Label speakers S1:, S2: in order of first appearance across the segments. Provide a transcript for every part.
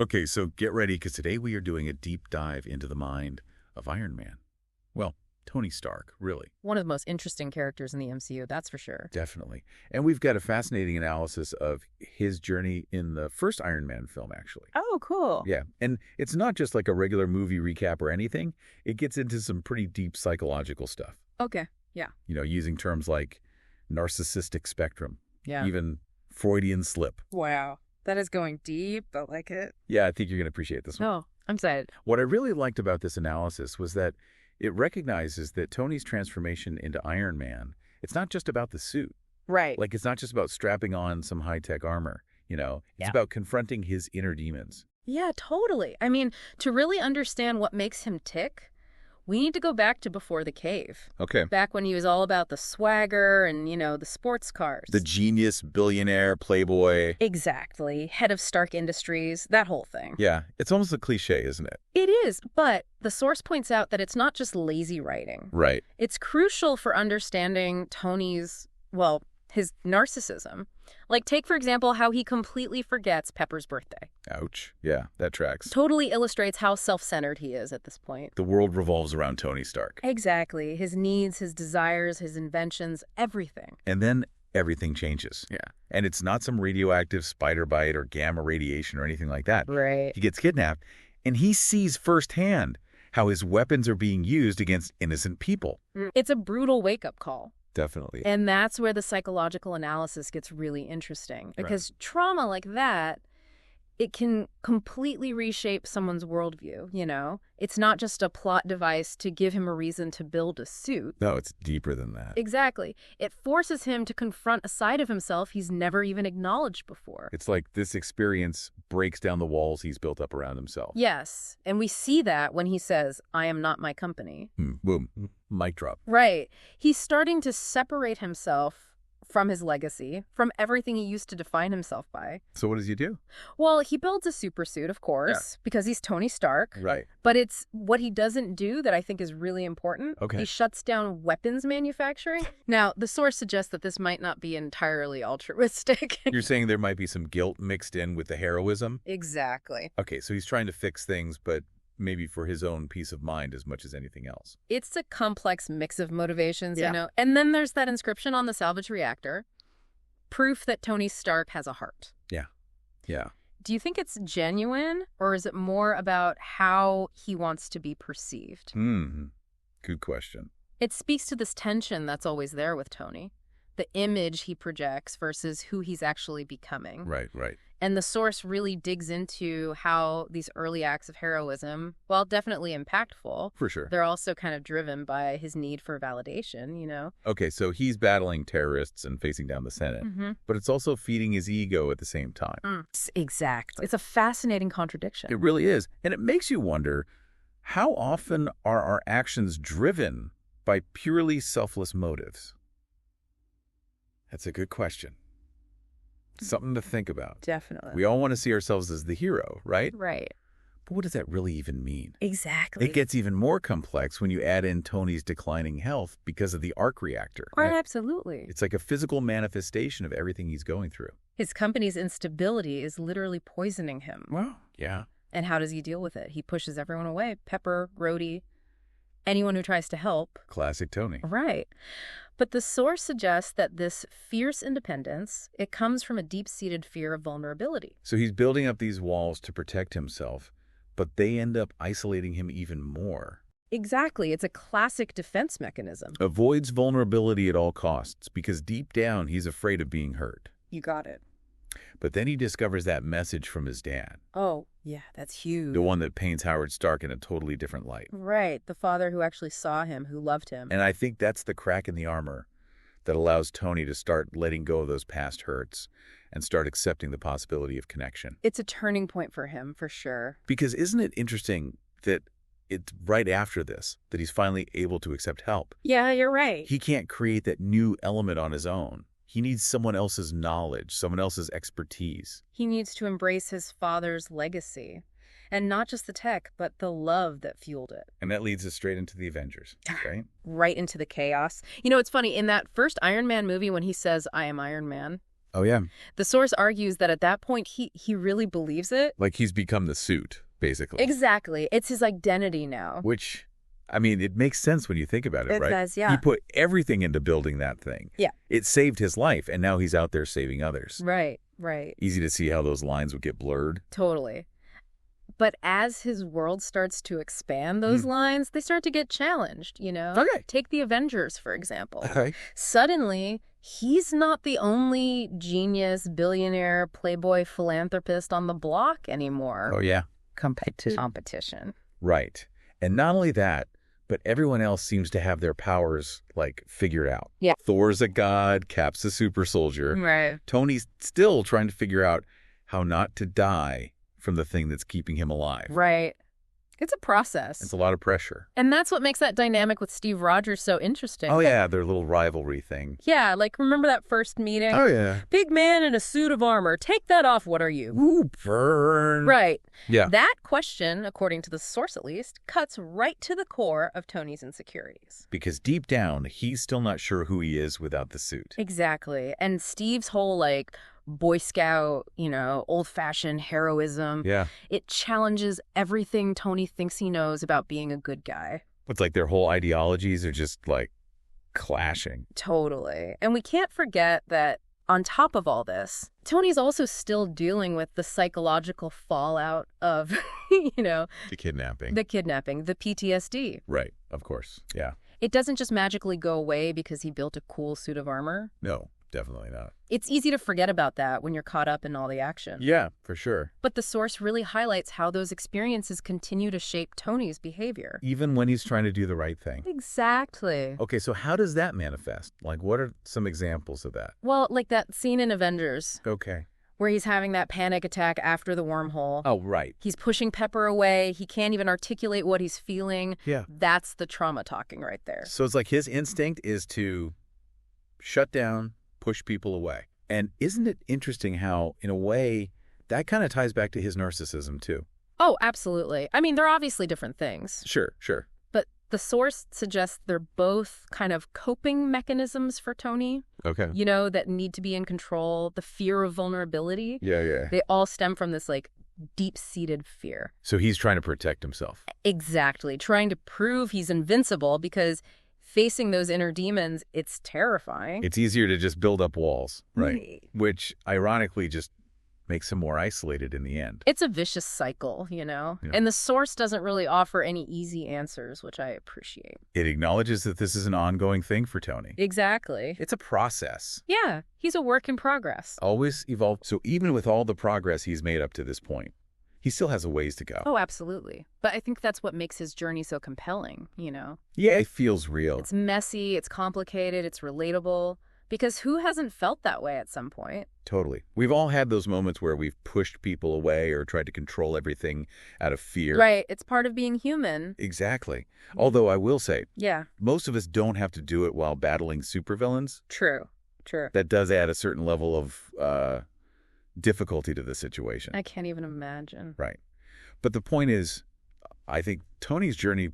S1: Okay, so get ready because today we are doing a deep dive into the mind of Iron Man. Well, Tony Stark, really.
S2: One of the most interesting characters in the MCU, that's for sure.
S1: Definitely. And we've got a fascinating analysis of his journey in the first Iron Man film, actually.
S2: Oh, cool.
S1: Yeah, and it's not just like a regular movie recap or anything. It gets into some pretty deep psychological stuff.
S2: Okay, yeah.
S1: Using terms like narcissistic spectrum,
S2: Yeah.
S1: even Freudian slip.
S2: Wow. That is going deep. I like it.
S1: Yeah, I think you're going to appreciate this one.
S2: Oh, I'm excited.
S1: What I really liked about this analysis was that it recognizes that Tony's transformation into Iron Man, it's not just about the suit.
S2: Right.
S1: Like, it's not just about strapping on some high-tech armor, It's about confronting his inner demons.
S2: Yeah, totally. I mean, to really understand what makes him tick, we need to go back to before the cave.
S1: Okay.
S2: Back when he was all about the swagger and, the sports cars.
S1: The genius, billionaire, playboy.
S2: Exactly. Head of Stark Industries, that whole thing.
S1: Yeah, it's almost a cliche, isn't it?
S2: It is, but the source points out that it's not just lazy writing.
S1: Right.
S2: It's crucial for understanding Tony's, his narcissism. Like, take, for example, how he completely forgets Pepper's birthday.
S1: Ouch. Yeah, that tracks.
S2: Totally illustrates how self-centered he is at this point.
S1: The world revolves around Tony Stark.
S2: Exactly. His needs, his desires, his inventions, everything.
S1: And then everything changes.
S2: Yeah.
S1: And it's not some radioactive spider bite or gamma radiation or anything like that.
S2: Right.
S1: He gets kidnapped, and he sees firsthand how his weapons are being used against innocent people.
S2: It's a brutal wake-up call.
S1: Definitely.
S2: And that's where the psychological analysis gets really interesting. Because trauma like that, it can completely reshape someone's worldview, It's not just a plot device to give him a reason to build a suit.
S1: No, it's deeper than that.
S2: Exactly. It forces him to confront a side of himself he's never even acknowledged before.
S1: It's like this experience breaks down the walls he's built up around himself.
S2: Yes. And we see that when he says, "I am not my company."
S1: Boom. Mic drop.
S2: Right. He's starting to separate himself from his legacy, from everything he used to define himself by.
S1: So what does he do?
S2: Well, he builds a super suit, of course, because he's Tony Stark.
S1: Right.
S2: But it's what he doesn't do that I think is really important.
S1: Okay.
S2: He shuts down weapons manufacturing. Now, the source suggests that this might not be entirely altruistic.
S1: You're saying there might be some guilt mixed in with the heroism?
S2: Exactly.
S1: Okay, so he's trying to fix things, but maybe for his own peace of mind as much as anything else.
S2: It's a complex mix of motivations, And then there's that inscription on the salvage reactor. Proof that Tony Stark has a heart.
S1: Yeah.
S2: Do you think it's genuine, or is it more about how he wants to be perceived?
S1: Good question.
S2: It speaks to this tension that's always there with Tony. The image he projects versus who he's actually becoming.
S1: Right.
S2: And the source really digs into how these early acts of heroism, while definitely impactful,
S1: For sure.
S2: they're also kind of driven by his need for validation.
S1: Okay, so he's battling terrorists and facing down the Senate, but it's also feeding his ego at the same time.
S2: Exactly. It's a fascinating contradiction.
S1: It really is. And it makes you wonder, how often are our actions driven by purely selfless motives? That's a good question. Something to think about.
S2: Definitely.
S1: We all want to see ourselves as the hero, right?
S2: Right.
S1: But what does that really even mean?
S2: Exactly.
S1: It gets even more complex when you add in Tony's declining health because of the arc reactor.
S2: Right, absolutely.
S1: It's like a physical manifestation of everything he's going through.
S2: His company's instability is literally poisoning him.
S1: Well, yeah.
S2: And how does he deal with it? He pushes everyone away. Pepper, Rhodey, anyone who tries to help.
S1: Classic Tony.
S2: Right. But the source suggests that this fierce independence, it comes from a deep-seated fear of vulnerability.
S1: So he's building up these walls to protect himself, but they end up isolating him even more.
S2: Exactly. It's a classic defense mechanism.
S1: Avoids vulnerability at all costs because deep down he's afraid of being hurt.
S2: You got it.
S1: But then he discovers that message from his dad.
S2: Oh, yeah, that's huge.
S1: The one that paints Howard Stark in a totally different light.
S2: Right, the father who actually saw him, who loved him.
S1: And I think that's the crack in the armor that allows Tony to start letting go of those past hurts and start accepting the possibility of connection.
S2: It's a turning point for him, for sure.
S1: Because isn't it interesting that it's right after this that he's finally able to accept help?
S2: Yeah, you're right.
S1: He can't create that new element on his own. He needs someone else's knowledge, someone else's expertise.
S2: He needs to embrace his father's legacy. And not just the tech, but the love that fueled it.
S1: And that leads us straight into the Avengers, right?
S2: Right into the chaos. It's funny, in that first Iron Man movie when he says, "I am Iron Man,"
S1: Oh, yeah.
S2: The source argues that at that point, he really believes it.
S1: Like he's become the suit, basically.
S2: Exactly. It's his identity now.
S1: Which, I mean, it makes sense when you think about it, right?
S2: It does, yeah.
S1: He put everything into building that thing.
S2: Yeah.
S1: It saved his life, and now he's out there saving others.
S2: Right, right.
S1: Easy to see how those lines would get blurred.
S2: Totally. But as his world starts to expand, those lines, they start to get challenged, you know?
S1: Okay.
S2: Take the Avengers, for example.
S1: Okay.
S2: Suddenly, he's not the only genius, billionaire, playboy, philanthropist on the block anymore.
S1: Oh, yeah.
S2: Competition.
S1: Right. And not only that, but everyone else seems to have their powers, like, figured out.
S2: Yeah.
S1: Thor's a god, Cap's a super soldier.
S2: Right.
S1: Tony's still trying to figure out how not to die from the thing that's keeping him alive.
S2: Right. It's a process.
S1: It's a lot of pressure.
S2: And that's what makes that dynamic with Steve Rogers so interesting.
S1: Oh, yeah, their little rivalry thing.
S2: Yeah, like, remember that first meeting?
S1: Oh, yeah.
S2: Big man in a suit of armor. Take that off. What are you?
S1: Ooh, burn.
S2: Right.
S1: Yeah.
S2: That question, according to the source at least, cuts right to the core of Tony's insecurities.
S1: Because deep down, he's still not sure who he is without the suit.
S2: Exactly. And Steve's whole, like, Boy Scout, you know, old-fashioned heroism.
S1: Yeah.
S2: It challenges everything Tony thinks he knows about being a good guy.
S1: It's like their whole ideologies are just, like, clashing.
S2: Totally. And we can't forget that on top of all this, Tony's also still dealing with the psychological fallout of, you know,
S1: The kidnapping.
S2: the PTSD.
S1: Right, of course. Yeah.
S2: It doesn't just magically go away because he built a cool suit of armor.
S1: No, definitely not.
S2: It's easy to forget about that when you're caught up in all the action.
S1: Yeah, for sure.
S2: But the source really highlights how those experiences continue to shape Tony's behavior.
S1: Even when he's trying to do the right thing.
S2: Exactly.
S1: Okay, so how does that manifest? Like, what are some examples of that?
S2: Well, like that scene in Avengers
S1: Okay.
S2: where he's having that panic attack after the wormhole.
S1: Oh, right.
S2: He's pushing Pepper away. He can't even articulate what he's feeling.
S1: Yeah.
S2: That's the trauma talking right there.
S1: So it's like his instinct is to shut down, push people away. And isn't it interesting how, in a way, that kind of ties back to his narcissism, too?
S2: Oh, absolutely. I mean, they're obviously different things.
S1: Sure, sure.
S2: But the source suggests they're both kind of coping mechanisms for Tony,
S1: Okay.
S2: you know, that need to be in control, the fear of vulnerability.
S1: Yeah.
S2: They all stem from this, like, deep-seated fear.
S1: So he's trying to protect himself.
S2: Exactly. Trying to prove he's invincible because facing those inner demons, it's terrifying.
S1: It's easier to just build up walls, right? Which, ironically, just makes him more isolated in the end.
S2: It's a vicious cycle, you know?
S1: Yeah.
S2: And the source doesn't really offer any easy answers, which I appreciate.
S1: It acknowledges that this is an ongoing thing for Tony.
S2: Exactly.
S1: It's a process.
S2: Yeah, he's a work in progress.
S1: Always evolve. So even with all the progress he's made up to this point, he still has a ways to go.
S2: Oh, absolutely. But I think that's what makes his journey so compelling, you know?
S1: Yeah, it feels real.
S2: It's messy, it's complicated, it's relatable. Because who hasn't felt that way at some point?
S1: Totally. We've all had those moments where we've pushed people away or tried to control everything out of fear.
S2: Right. It's part of being human.
S1: Exactly. Although I will say,
S2: Yeah.
S1: most of us don't have to do it while battling supervillains.
S2: True.
S1: That does add a certain level of difficulty to the situation.
S2: I can't even imagine.
S1: Right. But the point is, I think Tony's journey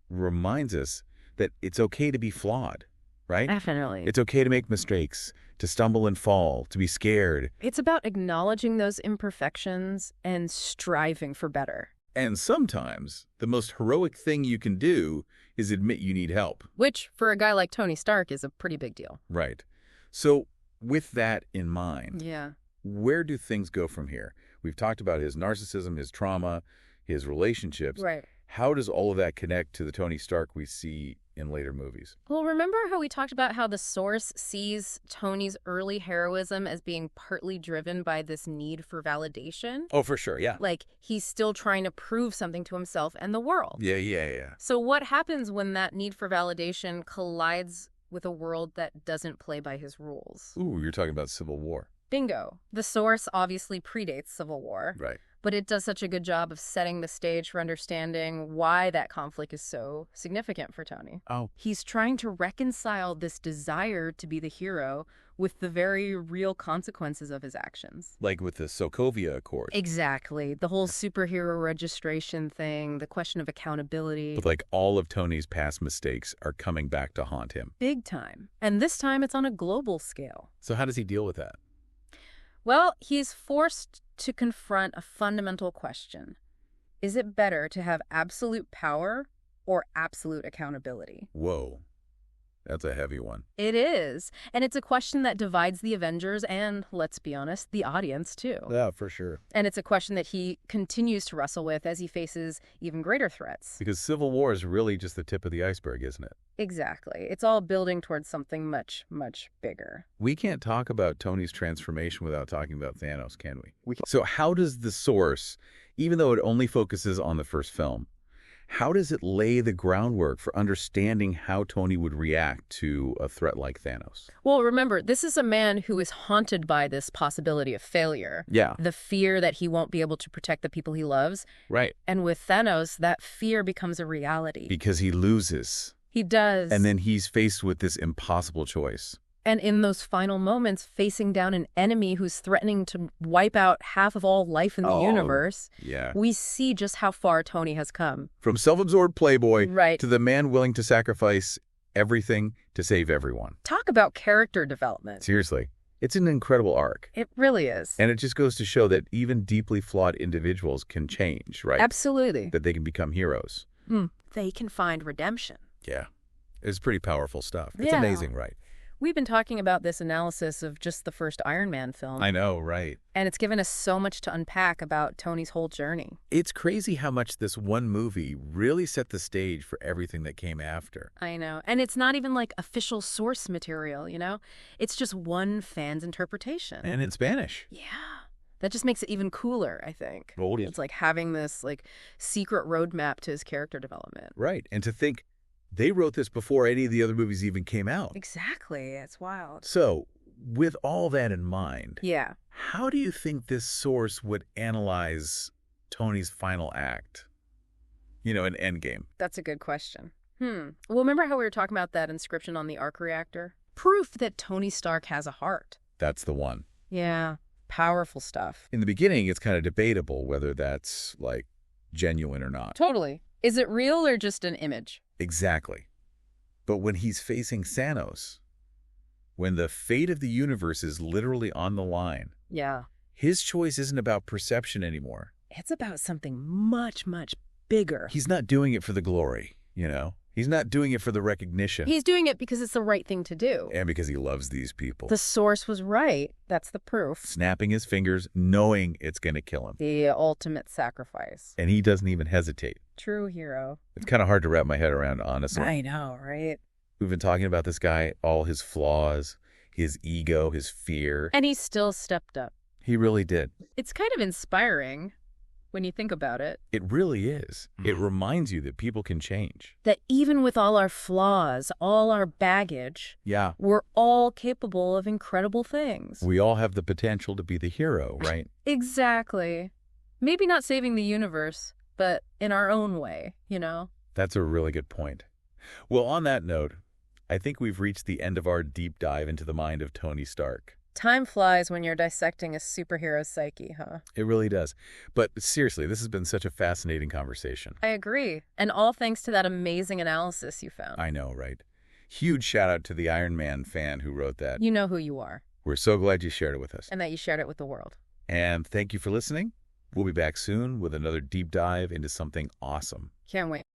S1: reminds us that it's okay to be flawed, right?
S2: Definitely.
S1: It's okay to make mistakes, to stumble and fall, to be scared.
S2: It's about acknowledging those imperfections and striving for better.
S1: And sometimes the most heroic thing you can do is admit you need help.
S2: Which, for a guy like Tony Stark, is a pretty big deal.
S1: Right. So with that in mind,
S2: Yeah.
S1: where do things go from here? We've talked about his narcissism, his trauma, his relationships.
S2: Right.
S1: How does all of that connect to the Tony Stark we see in later movies?
S2: Well, remember how we talked about how the source sees Tony's early heroism as being partly driven by this need for validation?
S1: Oh, for sure, yeah.
S2: Like, he's still trying to prove something to himself and the world.
S1: Yeah.
S2: So what happens when that need for validation collides with a world that doesn't play by his rules?
S1: Ooh, you're talking about Civil War.
S2: Bingo. The source obviously predates Civil War.
S1: Right.
S2: But it does such a good job of setting the stage for understanding why that conflict is so significant for Tony.
S1: Oh.
S2: He's trying to reconcile this desire to be the hero with the very real consequences of his actions.
S1: Like with the Sokovia Accord.
S2: Exactly. The whole superhero registration thing, the question of accountability.
S1: But like all of Tony's past mistakes are coming back to haunt him.
S2: Big time. And this time it's on a global scale.
S1: So how does he deal with that?
S2: Well, he's forced to confront a fundamental question. Is it better to have absolute power or absolute accountability?
S1: Whoa, that's a heavy one.
S2: It is. And it's a question that divides the Avengers and, let's be honest, the audience, too.
S1: Yeah, for sure.
S2: And it's a question that he continues to wrestle with as he faces even greater threats.
S1: Because Civil War is really just the tip of the iceberg, isn't it?
S2: Exactly. It's all building towards something much, much bigger.
S1: We can't talk about Tony's transformation without talking about Thanos, can we? So how does the source, even though it only focuses on the first film, how does it lay the groundwork for understanding how Tony would react to a threat like Thanos?
S2: Well, remember, this is a man who is haunted by this possibility of failure.
S1: Yeah.
S2: The fear that he won't be able to protect the people he loves.
S1: Right.
S2: And with Thanos, that fear becomes a reality.
S1: Because he loses.
S2: He does.
S1: And then he's faced with this impossible choice.
S2: And in those final moments, facing down an enemy who's threatening to wipe out half of all life in the universe, we see just how far Tony has come.
S1: From self-absorbed playboy
S2: right.
S1: to the man willing to sacrifice everything to save everyone.
S2: Talk about character development.
S1: Seriously. It's an incredible arc.
S2: It really is.
S1: And it just goes to show that even deeply flawed individuals can change, right?
S2: Absolutely.
S1: That they can become heroes.
S2: They can find redemption.
S1: Yeah. It's pretty powerful stuff. It's amazing, right?
S2: We've been talking about this analysis of just the first Iron Man film.
S1: I know, right?
S2: And it's given us so much to unpack about Tony's whole journey.
S1: It's crazy how much this one movie really set the stage for everything that came after.
S2: I know. And it's not even like official source material, you know? It's just one fan's interpretation.
S1: And in Spanish.
S2: Yeah. That just makes it even cooler, I think.
S1: Oh, yeah.
S2: It's like having this like secret roadmap to his character development.
S1: Right. And to think they wrote this before any of the other movies even came out.
S2: Exactly. It's wild.
S1: So, with all that in mind,
S2: how
S1: do you think this source would analyze Tony's final act? You know, in Endgame.
S2: That's a good question. Well, remember how we were talking about that inscription on the arc reactor? Proof that Tony Stark has a heart.
S1: That's the one.
S2: Yeah. Powerful stuff.
S1: In the beginning, it's kind of debatable whether that's, like, genuine or not.
S2: Totally. Is it real or just an image?
S1: Exactly. But when he's facing Thanos, when the fate of the universe is literally on the line, his choice isn't about perception anymore.
S2: It's about something much, much bigger.
S1: He's not doing it for the glory, you know? He's not doing it for the recognition.
S2: He's doing it because it's the right thing to do.
S1: And because he loves these people.
S2: The source was right. That's the proof.
S1: Snapping his fingers, knowing it's going to kill him.
S2: The ultimate sacrifice.
S1: And he doesn't even hesitate.
S2: True hero.
S1: It's kind of hard to wrap my head around, honestly.
S2: I know, right?
S1: We've been talking about this guy, all his flaws, his ego, his fear.
S2: And he still stepped up.
S1: He really did.
S2: It's kind of inspiring when you think about it.
S1: It really is. It reminds you that people can change.
S2: That even with all our flaws, all our baggage, we're all capable of incredible things.
S1: We all have the potential to be the hero, right?
S2: Exactly. Maybe not saving the universe, but in our own way, you know?
S1: That's a really good point. Well, on that note, I think we've reached the end of our deep dive into the mind of Tony Stark.
S2: Time flies when you're dissecting a superhero's psyche, huh?
S1: It really does. But seriously, this has been such a fascinating conversation.
S2: I agree. And all thanks to that amazing analysis you found.
S1: I know, right? Huge shout out to the Iron Man fan who wrote that.
S2: You know who you are.
S1: We're so glad you shared it with us.
S2: And that you shared it with the world.
S1: And thank you for listening. We'll be back soon with another deep dive into something awesome.
S2: Can't wait.